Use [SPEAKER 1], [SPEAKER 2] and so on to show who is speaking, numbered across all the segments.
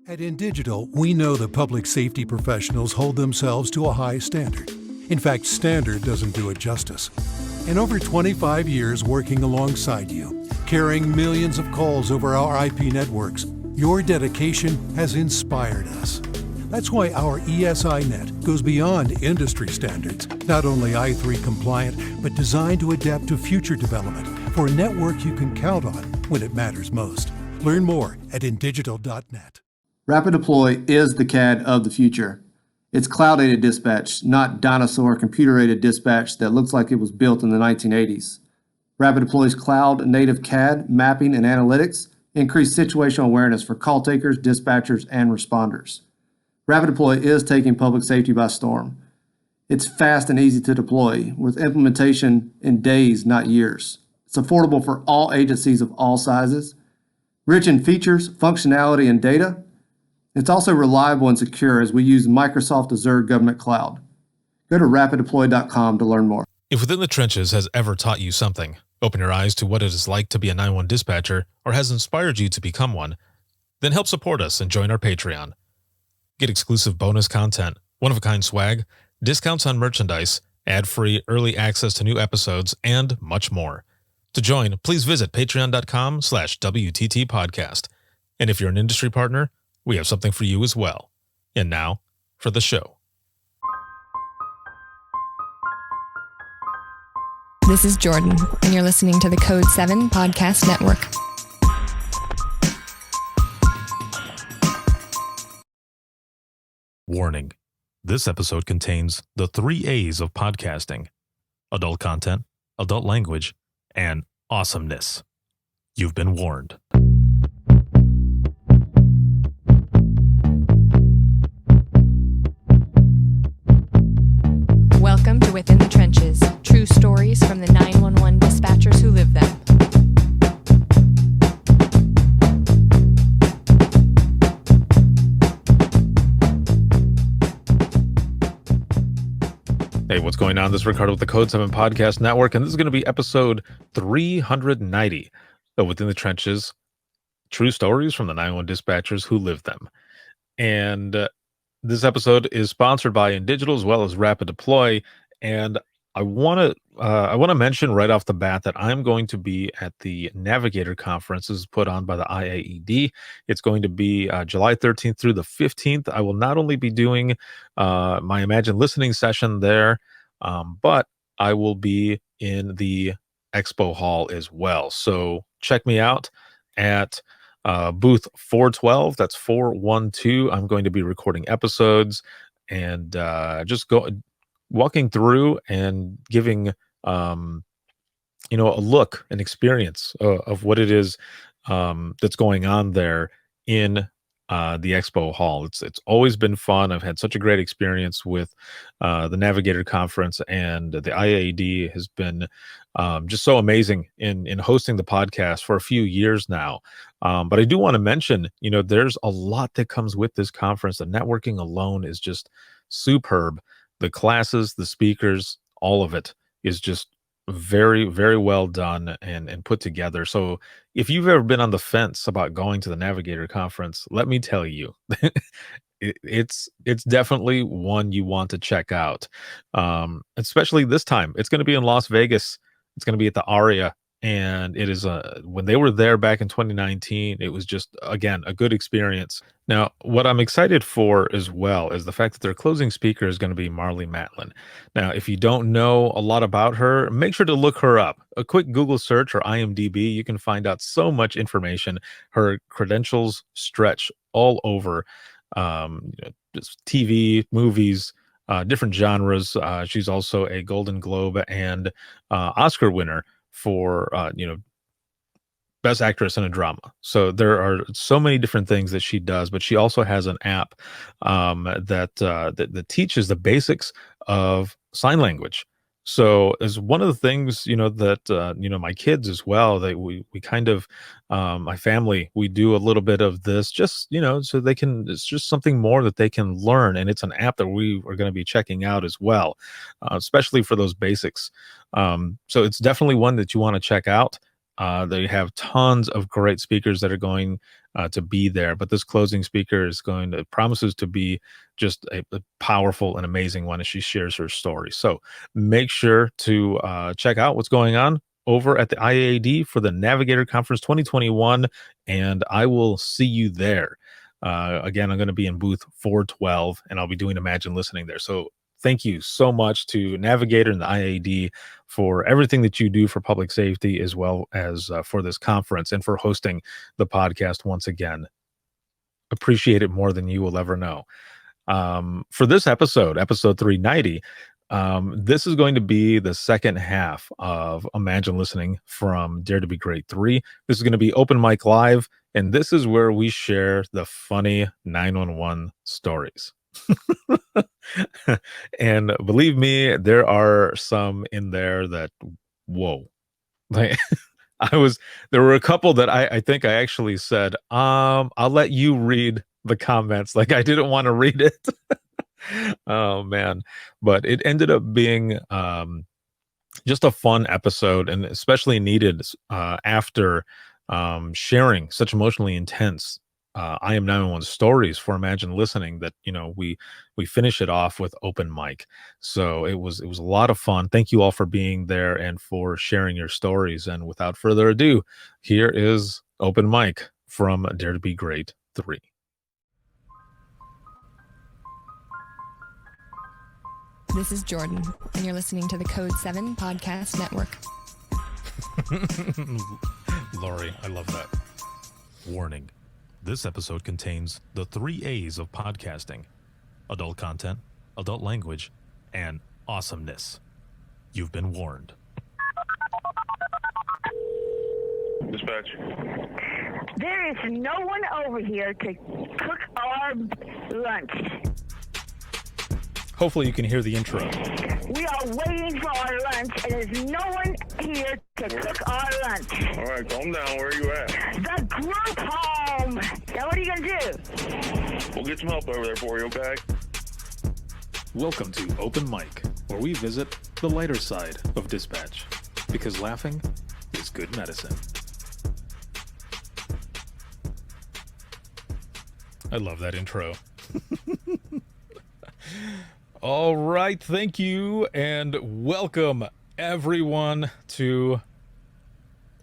[SPEAKER 1] At InDigital, we know that public safety professionals hold themselves to a high standard. In fact, standard doesn't do it justice. In over 25 years working alongside you, carrying millions of calls over our IP networks, your dedication has inspired us. That's why our ESI Net goes beyond industry standards, not only i3 compliant, but designed to adapt to future development for a network you can count on when it matters most. Learn more at indigital.net.
[SPEAKER 2] Rapid Deploy is the CAD of the future. It's cloud-aided dispatch, not dinosaur computer-aided dispatch that looks like it was built in the 1980s. Rapid Deploy's cloud-native CAD, mapping, and analytics increase situational awareness for call takers, dispatchers, and responders. Rapid Deploy is taking public safety by storm. It's fast and easy to deploy, with implementation in days, not years. It's affordable for all agencies of all sizes. Rich in features, functionality, and data, it's also reliable and secure as we use Microsoft Azure Government Cloud. Go to rapiddeploy.com to learn more.
[SPEAKER 3] If Within the Trenches has ever taught you something, open your eyes to what it is like to be a 911 dispatcher, or has inspired you to become one, then help support us and join our Patreon. Get exclusive bonus content, one-of-a-kind swag, discounts on merchandise, ad-free early access to new episodes, and much more. To join, please visit patreon.com/WTT podcast. And if you're an industry partner, we have something for you as well. And now, for the show.
[SPEAKER 4] This is Jordan, and you're listening to the Code 7 Podcast Network.
[SPEAKER 3] Warning. This episode contains the 3 A's of podcasting: adult content, adult language, and awesomeness. You've been warned.
[SPEAKER 4] Welcome to Within the Trenches, true stories from the 911 dispatchers who live them.
[SPEAKER 3] Hey, what's going on? This is Ricardo with the Code 7 Podcast Network, and this is going to be episode 390 of Within the Trenches, true stories from the 911 dispatchers who live them. And this episode is sponsored by InDigital as well as Rapid Deploy, and I want to mention right off the bat that I'm going to be at the Navigator Conference. This is put on by the IAED. It's going to be July 13th through the 15th. I will not only be doing my Imagine Listening session there, but I will be in the Expo Hall as well. So check me out at booth 412. That's 412. I'm going to be recording episodes and just walking through and giving a look, an experience of what it is that's going on there in the Expo Hall. It's always been fun. I've had such a great experience with the Navigator Conference, and the IAED has been just so amazing in hosting the podcast for a few years now. But I do want to mention, there's a lot that comes with this conference. The networking alone is just superb. The classes, the speakers, all of it is just very, very well done and put together. So if you've ever been on the fence about going to the Navigator Conference, let me tell you, it's definitely one you want to check out. Especially this time. It's going to be in Las Vegas. It's going to be at the Aria. And it is when they were there back in 2019, it was just, again, a good experience. Now, what I'm excited for as well is the fact that their closing speaker is going to be Marlee Matlin. Now, if you don't know a lot about her, make sure to look her up. A quick Google search or IMDb, you can find out so much information. Her credentials stretch all over just TV, movies, different genres. She's also a Golden Globe and Oscar winner for Best Actress in a Drama. So there are so many different things that she does, but she also has an app that teaches the basics of sign language. So as one of the things, that my kids as well, that we kind of my family, we do a little bit of this just, so they can, it's just something more that they can learn. And it's an app that we are going to be checking out as well, especially for those basics. So it's definitely one that you want to check out. They have tons of great speakers that are going to be there, but this closing speaker is going to promises to be just a powerful and amazing one as she shares her story. So make sure to check out what's going on over at the IAAD for the Navigator Conference 2021, and I will see you there. Again, I'm going to be in booth 412, and I'll be doing Imagine Listening there. So thank you so much to Navigator and the IAD for everything that you do for public safety, as well as for this conference and for hosting the podcast once again. Appreciate it more than you will ever know. For this episode 390, this is going to be the second half of Imagine Listening from Dare to Be Great 3. This is going to be Open Mic Live, and this is where we share the funny 911 stories. And believe me, there are some in there that, whoa. Like, there were a couple that I think I actually said, I'll let you read the comments. Like, I didn't want to read it. Oh man, but it ended up being just a fun episode, and especially needed after sharing such emotionally intense I Am 911 stories for Imagine Listening, that we finish it off with open mic. So it was a lot of fun. Thank you all for being there and for sharing your stories. And without further ado, here is open mic from Dare to Be Great 3.
[SPEAKER 4] This is Jordan, and you're listening to the Code 7 Podcast Network.
[SPEAKER 3] Lori, I love that. Warning. This episode contains the 3 A's of podcasting: adult content, adult language, and awesomeness. You've been warned.
[SPEAKER 5] Dispatch.
[SPEAKER 6] There is no one over here to cook our lunch.
[SPEAKER 3] Hopefully you can hear the intro.
[SPEAKER 6] We are waiting for our lunch, and there's no one here to cook our lunch.
[SPEAKER 5] All right, calm down. Where are you at?
[SPEAKER 6] The group home. Now, what are you going to do?
[SPEAKER 5] We'll get some help over there for you, okay?
[SPEAKER 3] Welcome to Open Mic, where we visit the lighter side of dispatch, because laughing is good medicine. I love that intro. All right, thank you, and welcome everyone to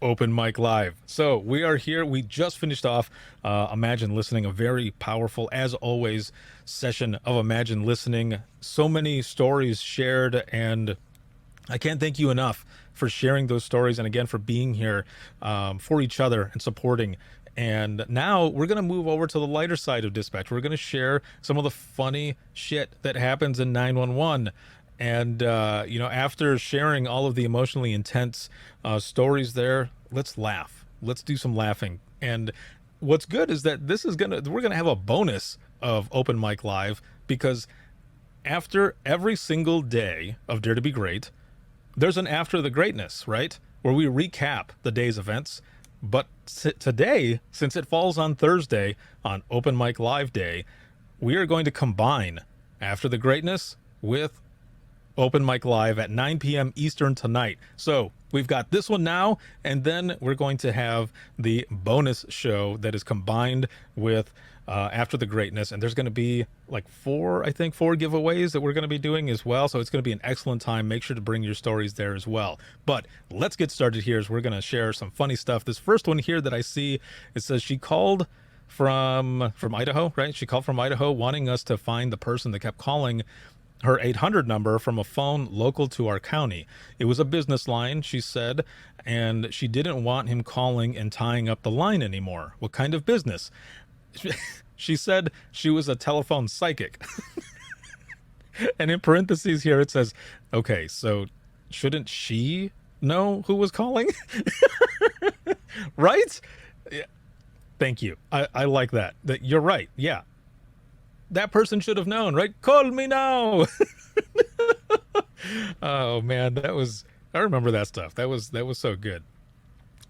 [SPEAKER 3] Open Mic Live. So we are here. We just finished off Imagine Listening, a very powerful, as always, session of Imagine Listening. So many stories shared, and I can't thank you enough for sharing those stories, and again for being here for each other and supporting. And now we're going to move over to the lighter side of dispatch. We're going to share some of the funny shit that happens in 911. And, after sharing all of the emotionally intense stories there, let's laugh. Let's do some laughing. And what's good is that we're going to have a bonus of Open Mic Live, because after every single day of Dare to Be Great, there's an After the Greatness, right? Where we recap the day's events. But today, since it falls on Thursday, on Open Mic Live Day, we are going to combine After the Greatness with Open Mic Live at 9 p.m. Eastern tonight. So we've got this one now, and then we're going to have the bonus show that is combined with After the Greatness. And there's going to be like four giveaways that we're going to be doing as well. So it's going to be an excellent time. Make sure to bring your stories there as well. But let's get started here as we're going to share some funny stuff. This first one here that I see, it says she called from Idaho, right? She called from Idaho wanting us to find the person that kept calling her 800 number from a phone local to our county. It was a business line, she said, and she didn't want him calling and tying up the line anymore. What kind of business? She said she was a telephone psychic. And in parentheses here, it says, okay, so shouldn't she know who was calling? Right? Yeah. Thank you. I like that. You're right. Yeah. That person should have known, right? Call me now. Oh man, I remember that stuff. That was so good.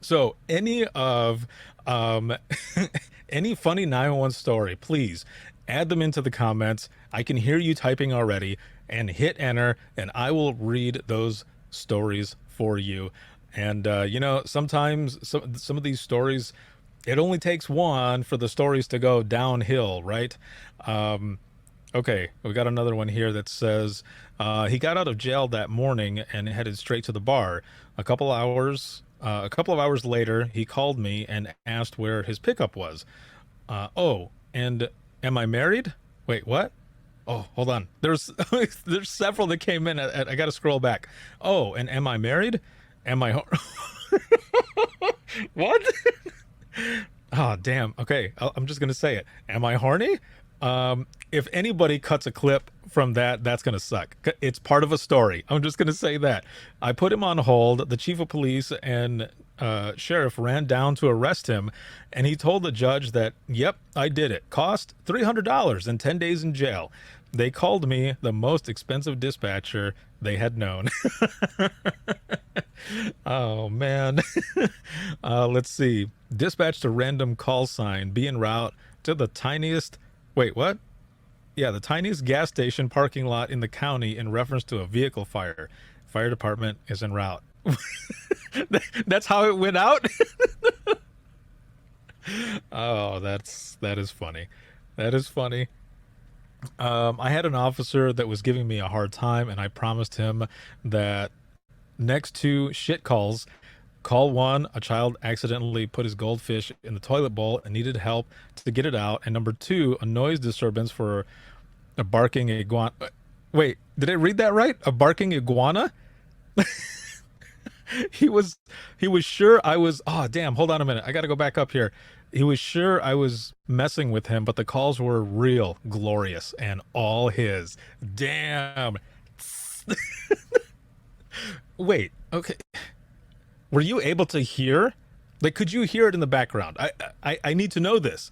[SPEAKER 3] So any of any funny 911 story, please add them into the comments. I can hear you typing already, and hit enter, and I will read those stories for you. And sometimes some of these stories, it only takes one for the stories to go downhill, right? Okay, we got another one here that says he got out of jail that morning and headed straight to the bar. A couple of hours later, he called me and asked where his pickup was. And am I married? Wait, what? Oh, hold on. There's there's several that came in. I got to scroll back. Oh, and am I married? Am I? What? Oh, damn. Okay, I'm just gonna say it. Am I horny? If anybody cuts a clip from that, that's gonna suck. It's part of a story. I'm just gonna say that. I put him on hold. The chief of police and sheriff ran down to arrest him, and he told the judge that, "Yep, I did it. Cost $300 and 10 days in jail." They called me the most expensive dispatcher they had known. Oh man. Let's see. Dispatch to random call sign. Be en route to the tiniest. Wait, what? Yeah, the tiniest gas station parking lot in the county in reference to a vehicle fire. Fire department is en route. That's how it went out. Oh, that is funny. That is funny. I had an officer that was giving me a hard time, and I promised him that next to shit calls, call one, a child accidentally put his goldfish in the toilet bowl and needed help to get it out, and number two, a noise disturbance for a barking iguana. Wait, did I read that right? A barking iguana? He was sure I was. Oh, damn, hold on a minute. I got to go back up here. He was sure I was messing with him, but the calls were real, glorious, and all his. Damn. Wait, okay. Were you able to hear? Like, could you hear it in the background? I need to know this.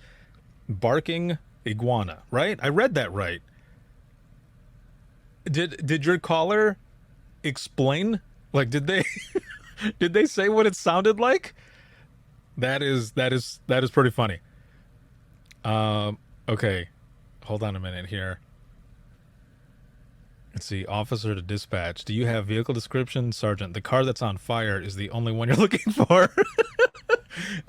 [SPEAKER 3] Barking iguana, right? I read that right. Did your caller explain? Like, did they did they say what it sounded like? That is pretty funny. Okay, hold on a minute here. Let's see. Officer to dispatch. Do you have vehicle description, Sergeant? The car that's on fire is the only one you're looking for.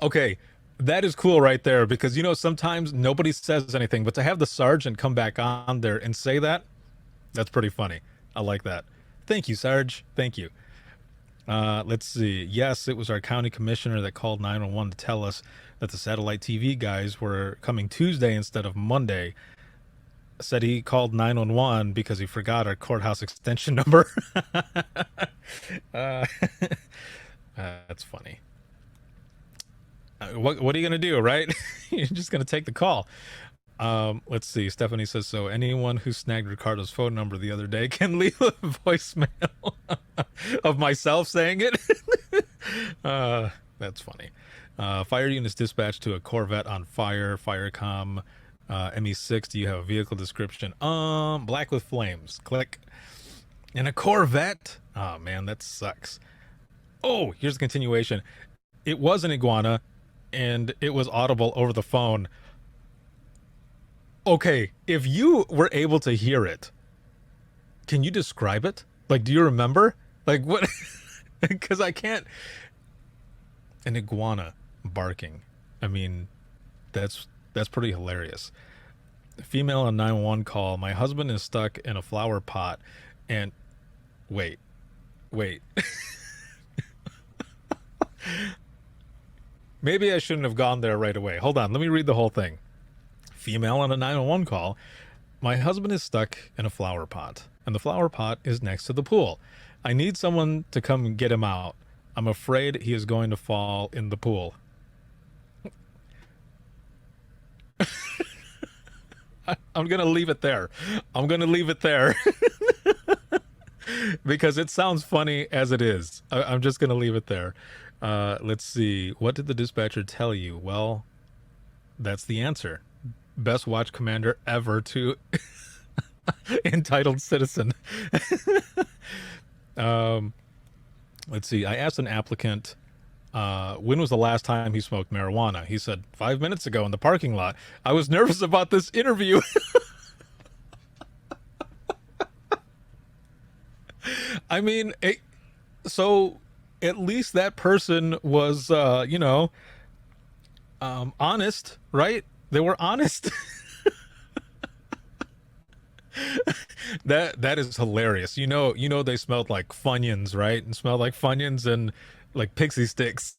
[SPEAKER 3] Okay, that is cool right there, because sometimes nobody says anything, but to have the sergeant come back on there and say that, that's pretty funny. I like that. Thank you, Sarge. Thank you. Let's see. Yes, it was our county commissioner that called 911 to tell us that the satellite TV guys were coming Tuesday instead of Monday. Said he called 911 because he forgot our courthouse extension number. That's funny. What are you going to do, right? You're just going to take the call. Let's see. Stephanie says, so anyone who snagged Ricardo's phone number the other day can leave a voicemail of myself saying it. That's funny. Fire units dispatched to a Corvette on fire. Firecom ME6. Do you have a vehicle description? Black with flames. Click. And a Corvette. Oh man, that sucks. Oh, here's the continuation. It was an iguana, and it was audible over the phone. Okay, if you were able to hear it, can you describe it? Like, do you remember? Like, what? Because I can't. An iguana barking. I mean, that's pretty hilarious. Female on 911 call. My husband is stuck in a flower pot, and wait. Maybe I shouldn't have gone there right away. Hold on, let me read the whole thing. Female on a 911 call. My husband is stuck in a flower pot, and the flower pot is next to the pool. I need someone to come get him out. I'm afraid he is going to fall in the pool. I'm going to leave it there. Because it sounds funny as it is. I'm just going to leave it there. Let's see. What did the dispatcher tell you? Well, that's the answer. Best watch commander ever to entitled citizen. Let's see. I asked an applicant, when was the last time he smoked marijuana? He said 5 minutes ago in the parking lot. I was nervous about this interview. I mean, so at least that person was, honest, right? They were honest. That is hilarious. They smelled like Funyuns, right? And smelled like Funyuns and like pixie sticks.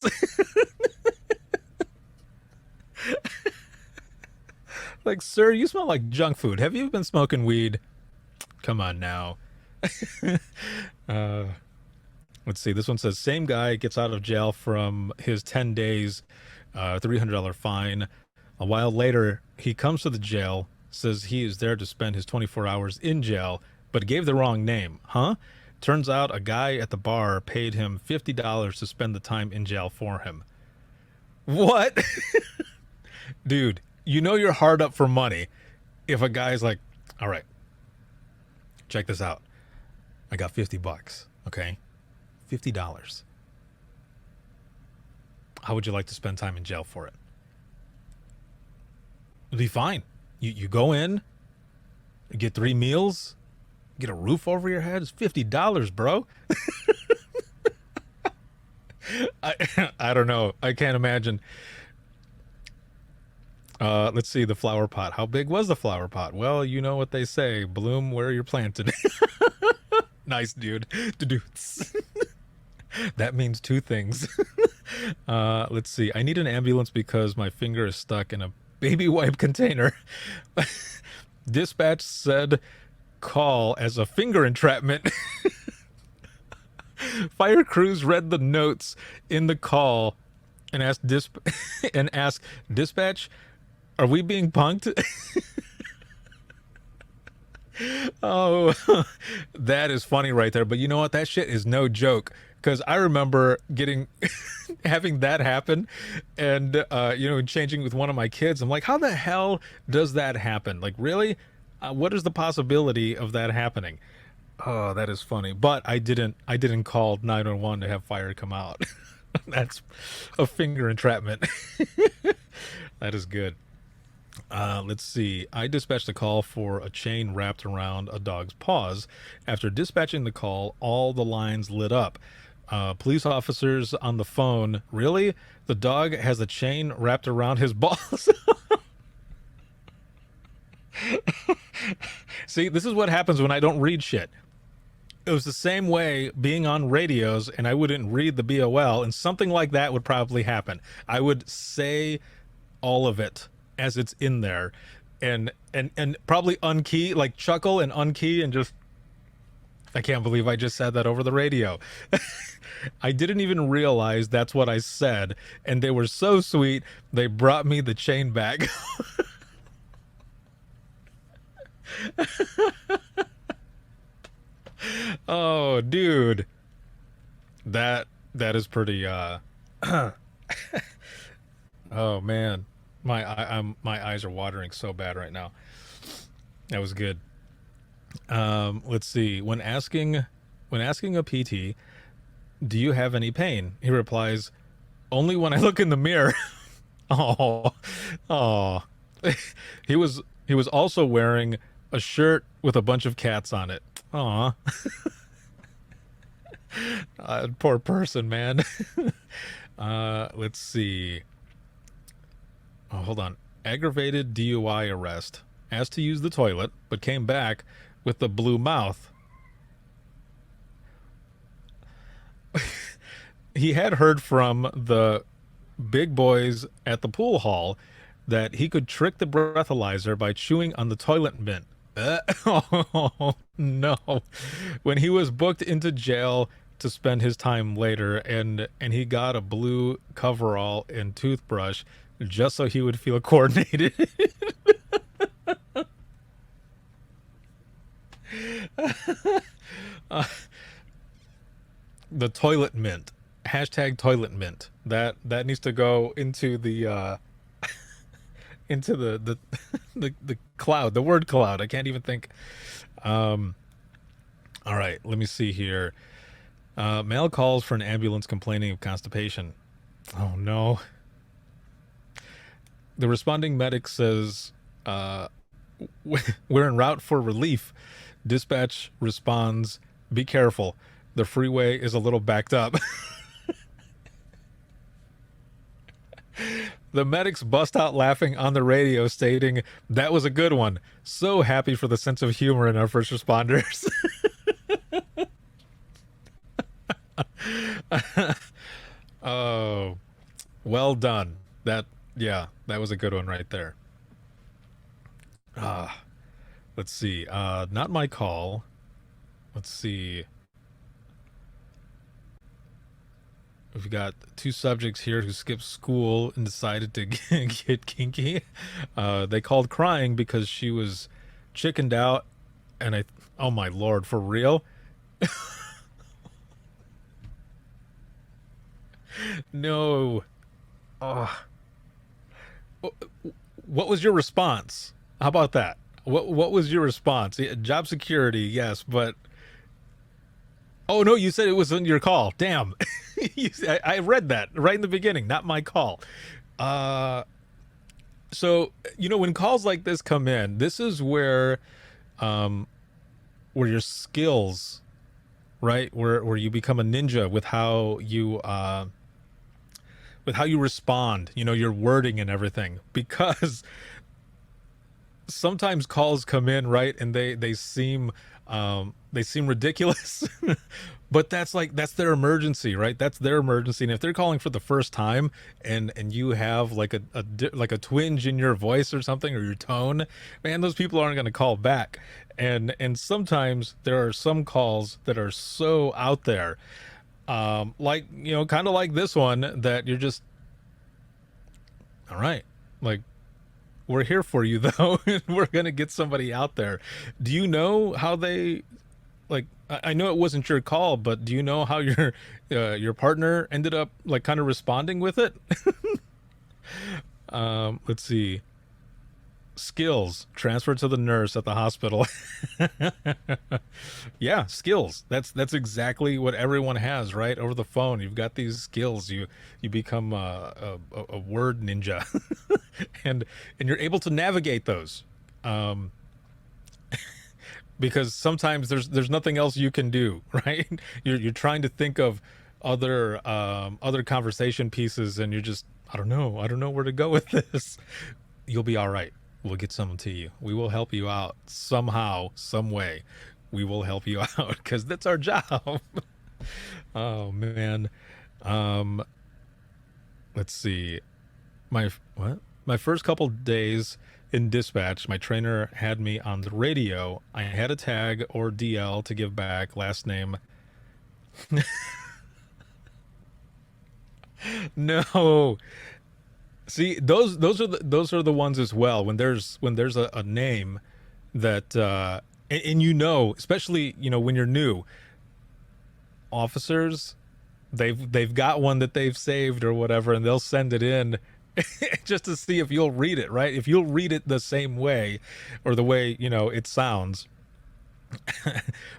[SPEAKER 3] Like, sir, you smell like junk food. Have you been smoking weed? Come on now. Let's see. This one says, same guy gets out of jail from his 10 days, $300 fine. A while later, he comes to the jail, says he is there to spend his 24 hours in jail, but gave the wrong name. Huh? Turns out a guy at the bar paid him $50 to spend the time in jail for him. What? Dude, you're hard up for money if a guy's like, all right, check this out. I got $50, okay? $50. How would you like to spend time in jail for it? It'll be fine. You go in, you get 3 meals, get a roof over your head. It's $50, bro. I don't know. I can't imagine. Let's see, the flower pot. How big was the flower pot? Well, you know what they say. Bloom where you're planted. Nice, dude. That means 2 things. Let's see. I need an ambulance because my finger is stuck in a baby wipe container. Dispatch said call as a finger entrapment. Fire crews read the notes in the call and asked dispatch, are we being punked? Oh, that is funny right there. But you know what? That shit is no joke. Because I remember having that happen and, changing with one of my kids. I'm like, how the hell does that happen? Like, really? What is the possibility of that happening? Oh, that is funny. But I didn't call 911 to have fire come out. That's a finger entrapment. That is good. Let's see. I dispatched a call for a chain wrapped around a dog's paws. After dispatching the call, all the lines lit up. Police officers on the phone. Really? The dog has a chain wrapped around his balls? See, this is what happens when I don't read shit. It was the same way being on radios and I wouldn't read the BOL, and something like that would probably happen. I would say all of it as it's in there and probably unkey, like chuckle and unkey and just, I can't believe I just said that over the radio. I didn't even realize that's what I said, and they were so sweet, they brought me the chain back. Oh, dude. That is pretty oh man. My eyes are watering so bad right now. That was good. Let's see. When asking a PT, do you have any pain? He replies, only when I look in the mirror. Oh. He was also wearing a shirt with a bunch of cats on it. Aw. Poor person, man. Let's see. Oh, hold on. Aggravated DUI arrest. Asked to use the toilet, but came back with the blue mouth. He had heard from the big boys at the pool hall that he could trick the breathalyzer by chewing on the toilet mint. Oh, no. When he was booked into jail to spend his time later, and he got a blue coverall and toothbrush just so he would feel coordinated. The toilet mint. Hashtag toilet mint. That needs to go into the into the cloud, the word cloud. I can't even think. All right, let me see here. Male calls for an ambulance complaining of constipation. Oh no. The responding medic says, we're en route for relief. Dispatch responds, be careful. The freeway is a little backed up. The medics bust out laughing on the radio, stating, "That was a good one. So happy for the sense of humor in our first responders." Oh, well done. That was a good one right there. Let's see. Not my call. Let's see. We've got two subjects here who skipped school and decided to get kinky. They called crying because she was chickened out, and oh my lord, for real? No. Oh. What was your response? How about that? What was your response? Job security, yes, but oh no, you said it was on your call. Damn. I read that right in the beginning, not my call. So, when calls like this come in, this is where your skills, right? Where you become a ninja with how you respond, your wording and everything, because sometimes calls come in, right, and they seem ridiculous, but that's their emergency, right? That's their emergency. And if they're calling for the first time and you have like a twinge in your voice or something, or your tone, man, those people aren't going to call back. And sometimes there are some calls that are so out there, like, kind of like this one, that you're just, all right, like, we're here for you though, and we're going to get somebody out there. Do you know how they, like, I know it wasn't your call, but do you know how your partner ended up, like, kind of responding with it? Let's see. Skills transferred to the nurse at the hospital. Yeah, skills. That's exactly what everyone has, right? Over the phone, you've got these skills. You become a word ninja, and you're able to navigate those. Because sometimes there's nothing else you can do, right? You're trying to think of other conversation pieces, and you're just, I don't know where to go with this. You'll be all right. We'll get someone to you. We will help you out somehow, some way. We will help you out, because that's our job. Oh man. Let's see. My first couple days in dispatch, my trainer had me on the radio. I had a tag or DL to give back, last name. No. See, those are the ones as well. When there's a name that and especially when you're new, officers, they've got one that they've saved or whatever, and they'll send it in just to see if you'll read it, right? If you'll read it the same way, or the way it sounds.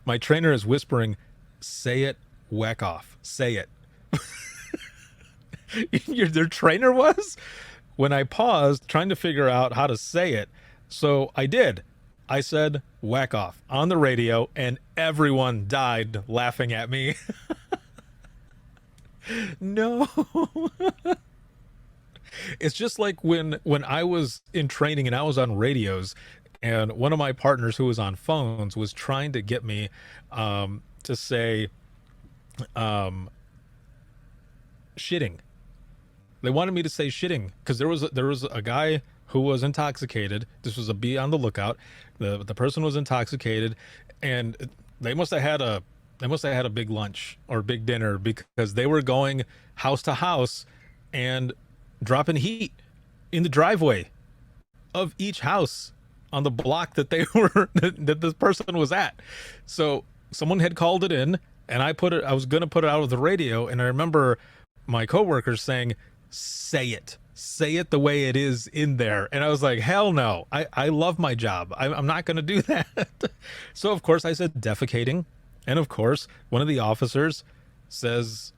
[SPEAKER 3] My trainer is whispering, "Say it, whack off. Say it." Their trainer was? When I paused, trying to figure out how to say it, so I did. I said, "Whack off," on the radio, and everyone died laughing at me. No. It's just like when I was in training and I was on radios, and one of my partners who was on phones was trying to get me to say shitting. They wanted me to say shitting because there was a guy who was intoxicated. This was a be on the lookout. The person was intoxicated, and they must have had a big lunch or big dinner, because they were going house to house and dropping heat in the driveway of each house on the block that that this person was at. So someone had called it in, and I was going to put it out of the radio, and I remember my coworkers saying, say it the way it is in there. And I was like, hell no, I love my job. I'm not going to do that. So of course I said defecating. And of course, one of the officers says,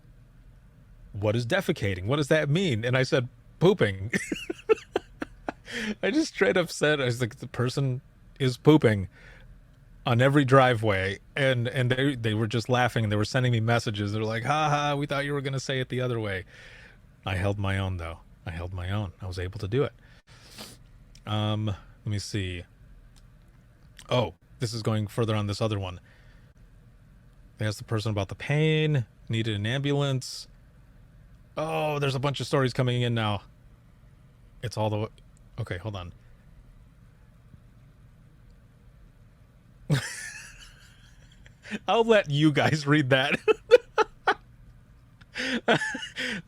[SPEAKER 3] "What is defecating? What does that mean?" And I said, "Pooping." I just straight up said, I was like, the person is pooping on every driveway. And they were just laughing, and they were sending me messages. They're like, "Ha ha, we thought you were going to say it the other way." I held my own though. I held my own. I was able to do it. Let me see. Oh, this is going further on this other one. They asked the person about the pain, needed an ambulance. Oh, there's a bunch of stories coming in now. It's all the way. Okay, hold on. I'll let you guys read that.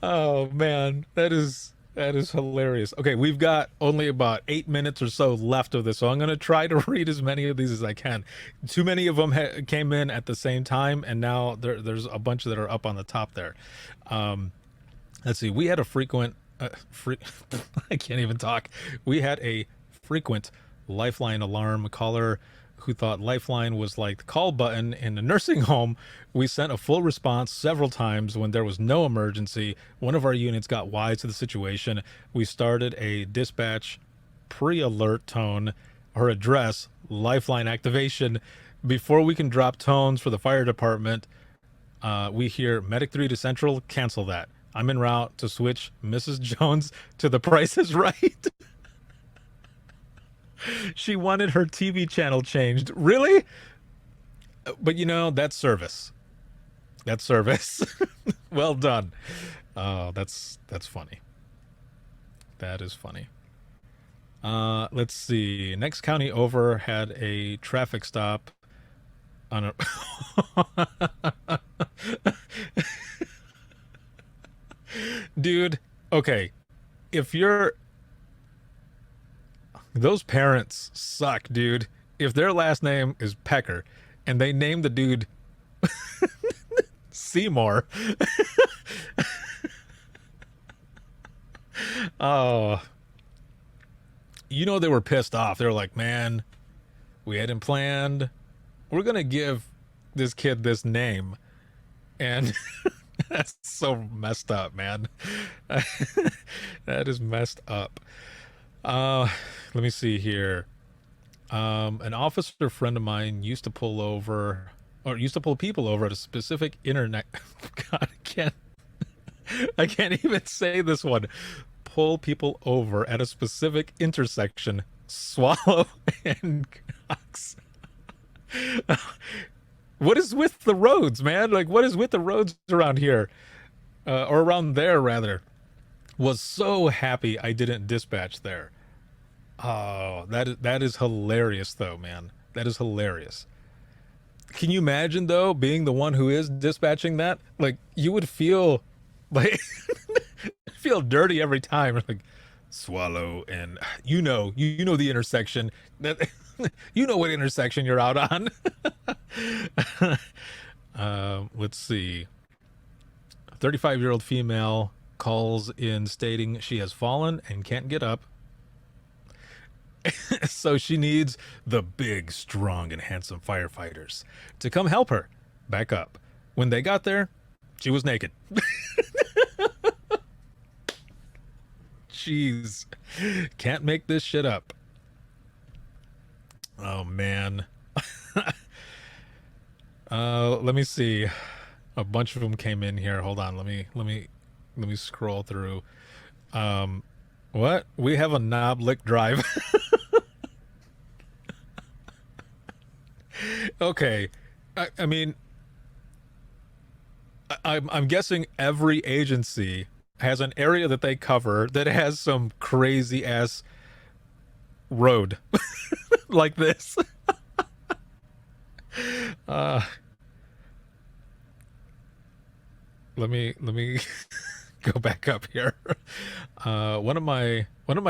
[SPEAKER 3] Oh man, that is hilarious. Okay, we've got only about 8 minutes or so left of this, so I'm going to try to read as many of these as I can. Too many of them came in at the same time, and now there's a bunch that are up on the top there. Let's see. We had a frequent I can't even talk. We had a frequent Lifeline alarm caller who thought Lifeline was like the call button in a nursing home. We sent a full response several times when there was no emergency. One of our units got wise to the situation. We started a dispatch pre-alert tone or address Lifeline activation. Before we can drop tones for the fire department, we hear Medic 3 to Central, cancel that. I'm en route to switch Mrs. Jones to The Price is Right. She wanted her TV channel changed. Really? But you know, that's service. That's service. Well done. Oh, that's funny. That is funny. Let's see. Next county over had a traffic stop on a Dude, okay. If you're Those parents suck, dude. If their last name is Pecker and they name the dude Seymour. Oh. You know they were pissed off. They were like, man, we hadn't planned. We're going to give this kid this name. And that's so messed up, man. That is messed up. Let me see here. An officer friend of mine used to pull people over at a specific internet. God, I can't even say this one. Pull people over at a specific intersection. Swallow and Cox. What is with the roads, man? Like, what is with the roads around here? Or around there, rather. Was so happy I didn't dispatch there. Oh, that is hilarious, though, man. That is hilarious. Can you imagine, though, being the one who is dispatching that? Like, you would feel like feel dirty every time. Like, Swallow and you know the intersection that you know what intersection you're out on. Let's see. A 35-year-old female calls in stating she has fallen and can't get up. So she needs the big, strong, and handsome firefighters to come help her back up. When they got there, she was naked. Jeez. Can't make this shit up. Oh, man. Let me see. A bunch of them came in here. Hold on. Let me scroll through. What? We have a knob lick drive. Okay. I mean, I'm guessing every agency has an area that they cover that has some crazy ass road like this. Let me go back up here. One of my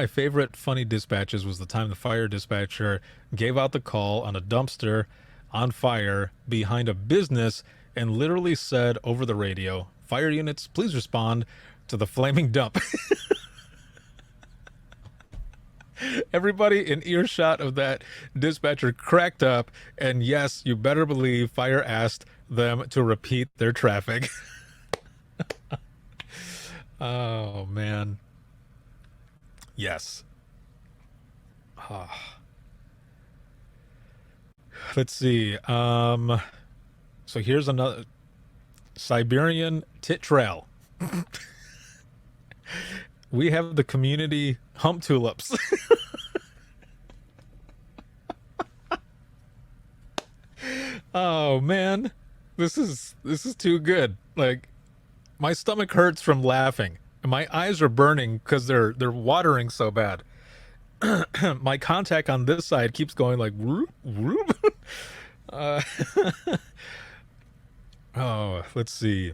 [SPEAKER 3] favorite funny dispatches was the time the fire dispatcher gave out the call on a dumpster on fire behind a business and literally said over the radio, "Fire units, please respond to the flaming dump." Everybody in earshot of that dispatcher cracked up, and yes, you better believe fire asked them to repeat their traffic. Oh, man. Yes. Let's see. So here's another Siberian tit trail. We have the community hump tulips. Oh man, this is too good. Like my stomach hurts from laughing, and my eyes are burning because they're watering so bad. My contact on this side keeps going like whoop whoop. Uh, oh, let's see.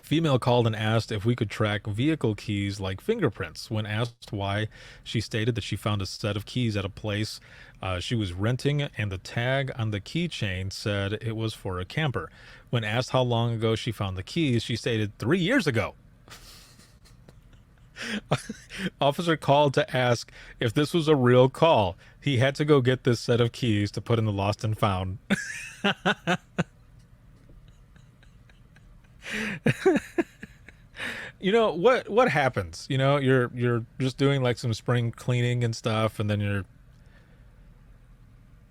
[SPEAKER 3] Female called and asked if we could track vehicle keys like fingerprints. When asked why, she stated that she found a set of keys at a place she was renting, and the tag on the keychain said it was for a camper. When asked how long ago she found the keys, she stated 3 years ago. Officer called to ask if this was a real call. He had to go get this set of keys to put in the lost and found. You know what happens? You know, you're just doing like some spring cleaning and stuff, and then you're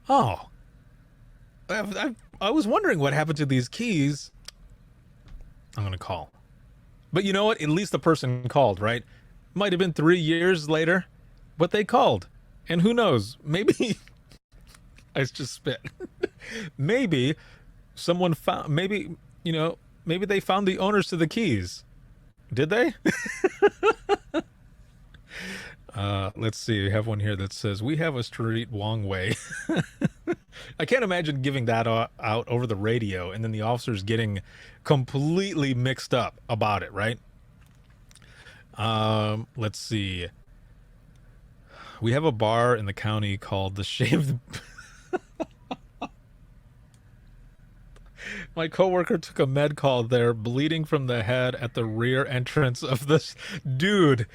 [SPEAKER 3] oh, I was wondering what happened to these keys. I'm gonna call, but you know what? At least the person called, right? Might have been 3 years later, but they called, and who knows? Maybe I just spit. Maybe someone found. Maybe you know. Maybe they found the owners to the keys. Did they? Let's see. We have one here that says, we have a street Wong Wei. I can't imagine giving that out over the radio and then the officers getting completely mixed up about it, right? Let's see. We have a bar in the county called the Shaved... My coworker took a med call there, bleeding from the head at the rear entrance of this dude.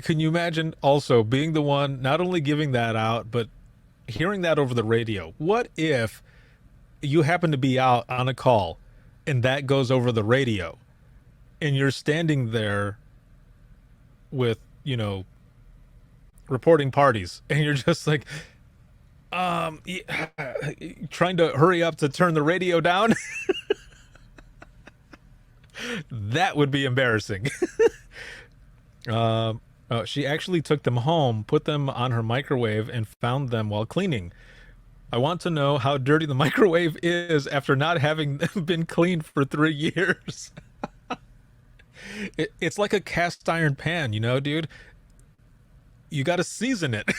[SPEAKER 3] Can you imagine also being the one not only giving that out, but hearing that over the radio? What if you happen to be out on a call and that goes over the radio and you're standing there with, you know, reporting parties, and you're just like trying to hurry up to turn the radio down? That would be embarrassing. She actually took them home, put them on her microwave, and found them while cleaning. I want to know how dirty the microwave is after not having been cleaned for 3 years. It's like a cast iron pan, you know, dude. You got to season it.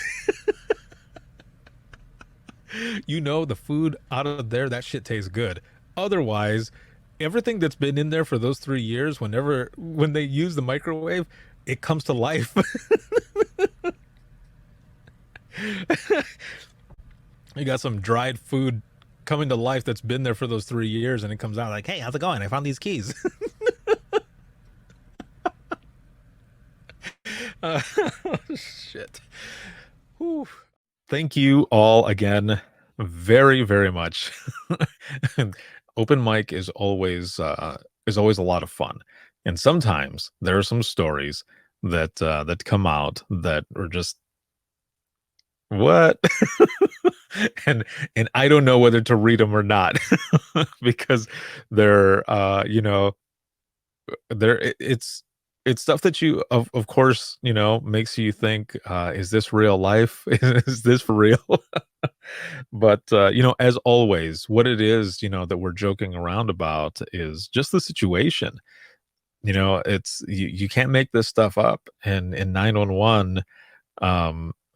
[SPEAKER 3] You know, the food out of there, that shit tastes good. Otherwise, everything that's been in there for those 3 years, when they use the microwave, it comes to life. You got some dried food coming to life that's been there for those 3 years, and it comes out like, hey, how's it going? I found these keys. Shit. Whew. Thank you all again very, very much. Open mic is always a lot of fun, and sometimes there are some stories that come out that are just what. and I don't know whether to read them or not because they're you know, it's stuff that you of course, you know, makes you think, is this real life? Is this for real? But you know, as always, what it is, you know, that we're joking around about is just the situation. You know, it's you can't make this stuff up, and in 911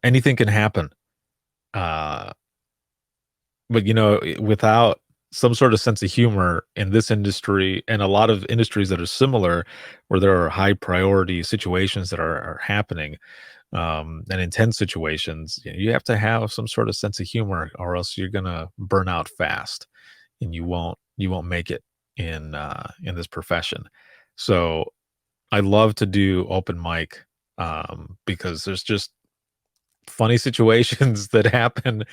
[SPEAKER 3] anything can happen. But you know, without some sort of sense of humor in this industry and a lot of industries that are similar, where there are high priority situations that are happening, and intense situations, you have to have some sort of sense of humor, or else you're gonna burn out fast, and you won't make it in this profession. So I love to do open mic because there's just funny situations that happen,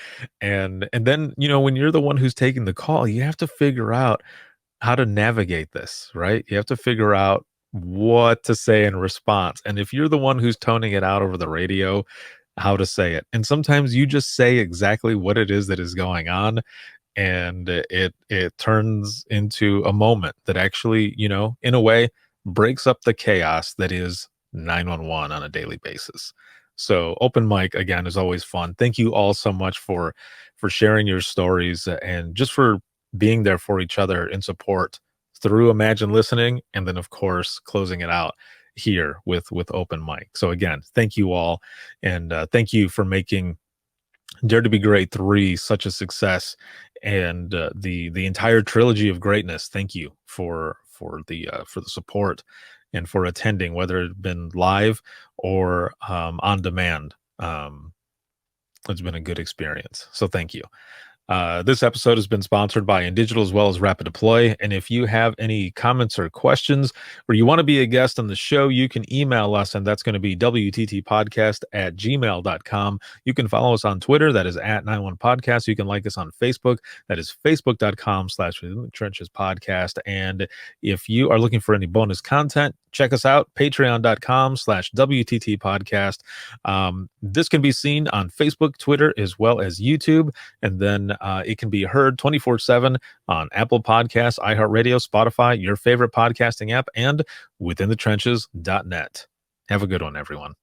[SPEAKER 3] and then, you know, when you're the one who's taking the call, you have to figure out how to navigate this, right? You have to figure out what to say in response, and if you're the one who's toning it out over the radio, how to say it. And sometimes you just say exactly what it is that is going on, and it turns into a moment that actually, in a way, breaks up the chaos that is 911 on a daily basis. So open mic again is always fun. Thank you all so much for sharing your stories and just for being there for each other in support through Imagine Listening, and then of course closing it out here with open mic. So again, thank you all, and thank you for making Dare to Be Great 3 such a success, and the entire trilogy of greatness. Thank you for the support and for attending, whether it been live or on demand. It's been a good experience, so thank you. This episode has been sponsored by InDigital as well as Rapid Deploy. And if you have any comments or questions, or you want to be a guest on the show, you can email us, and that's going to be wttpodcast@gmail.com. You can follow us on Twitter, that is @91podcast. You can like us on Facebook, that is facebook.com/Trenches Podcast. And if you are looking for any bonus content, check us out, patreon.com/WTT Podcast. This can be seen on Facebook, Twitter, as well as YouTube. And then it can be heard 24/7 on Apple Podcasts, iHeartRadio, Spotify, your favorite podcasting app, and withinthetrenches.net. Have a good one, everyone.